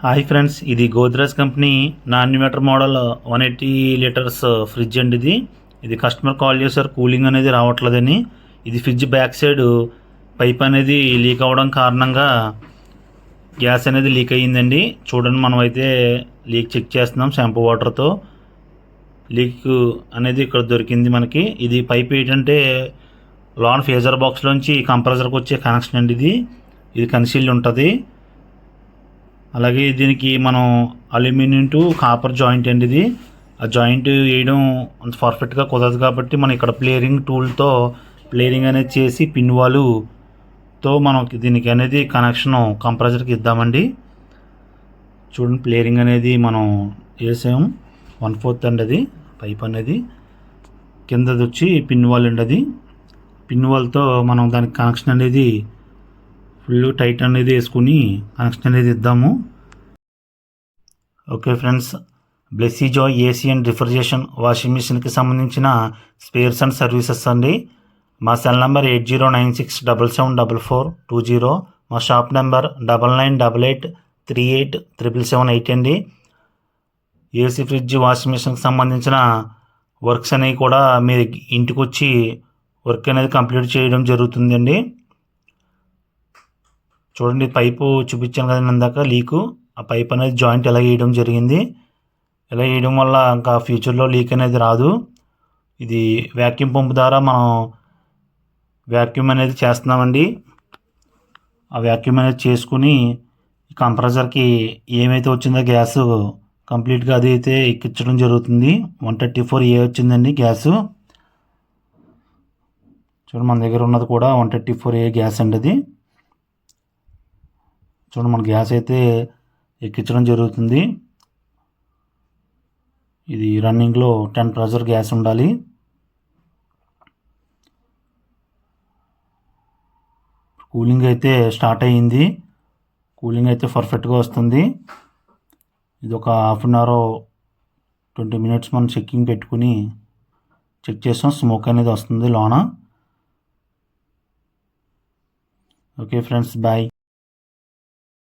Hi friends, ఇది Godrej company non inverter model 180 litres fridge అండి. ఇది కస్టమర్ కాల్ చేశారు కూలింగ్ అనేది రావట్లేదని. ఇది ఫ్రిడ్జ్ బ్యాక్ సైడ్ పైప్ అనేది లీక్ అవ్వడం కారణంగా గ్యాస్ అనేది లీక్ అయ్యిందండి. చూడండి, మనం అయితే లీక్ చెక్ చేస్తున్నాం షాంపూ వాటర్తో. లీక్ అనేది ఇక్కడ దొరికింది మనకి. ఇది పైప్ ఏంటంటే లాన్ ఫేజర్ బాక్స్లోంచి కంప్రెసర్కి వచ్చే కనెక్షన్ అండి. ఇది కన్సీల్డ్ ఉంటుంది. అలాగే దీనికి మనం అల్యూమినియం టు కాపర్ జాయింట్ అండి. ఆ జాయింట్ వేయడం అంత పర్ఫెక్ట్గా కుదరదు కాబట్టి మనం ఇక్కడ ప్లేరింగ్ టూల్తో ప్లేరింగ్ అనేది చేసి పిన్ వాలుతో మనం దీనికి అనేది కనెక్షన్ కంప్రెసర్కి ఇద్దామండి. చూడండి, ప్లేరింగ్ అనేది మనం వేసాము 1/4 అండి. అది పైప్ అనేది కిందది వచ్చి పిన్ వాల్ అండి. అది పిన్ వాల్తో మనం దానికి కనెక్షన్ అనేది ఫుల్ టైట్ అనేది వేసుకుని కనెక్షన్ అనేది ఇద్దాము. Okay friends, Blessy Joy AC and refrigeration washing మిషన్కి సంబంధించిన స్పేర్స్ అండ్ సర్వీసెస్ అండి. మా సెల్ నెంబర్ 8096774420. మా షాప్ నెంబర్ 9988387778 అండి. ఏసీ ఫ్రిడ్జ్ వాషింగ్ మిషన్కి సంబంధించిన వర్క్స్ అనేవి కూడా మీ ఇంటికి వచ్చి వర్క్ అనేది కంప్లీట్ చేయడం జరుగుతుందండి. చూడండి, పైపు చూపించాను కదా ఇందాక లీకు. ఆ పైప్ అనేది జాయింట్ ఎలా వేయడం జరిగింది. ఇలా వేయడం వల్ల ఇంకా ఫ్యూచర్లో లీక్ అనేది రాదు. ఇది వ్యాక్యూమ్ పంప్ ద్వారా మనం వ్యాక్యూమ్ అనేది చేస్తున్నామండి. ఆ వ్యాక్యూమ్ అనేది చేసుకుని కంప్రెసర్కి ఏమైతే వచ్చిందో గ్యాస్ కంప్లీట్గా అది అయితే ఎక్కించడం జరుగుతుంది. 134A వచ్చిందండి గ్యాసు. చూడండి, మన దగ్గర ఉన్నది కూడా 134A గ్యాస్ అండి. అది చూడండి, మన గ్యాస్ అయితే ఎక్కించడం జరుగుతుంది. ఇది రన్నింగ్లో 10 ప్రెషర్ గ్యాస్ ఉండాలి. కూలింగ్ అయితే స్టార్ట్ అయ్యింది. కూలింగ్ అయితే పర్ఫెక్ట్గా వస్తుంది. ఇది ఒక హాఫ్ అన్ అవర్ 20 మినిట్స్ మనం చెక్కింగ్ పెట్టుకుని చెక్ చేస్తాం. స్మోక్ అనేది వస్తుంది లోన. Okay friends, bye.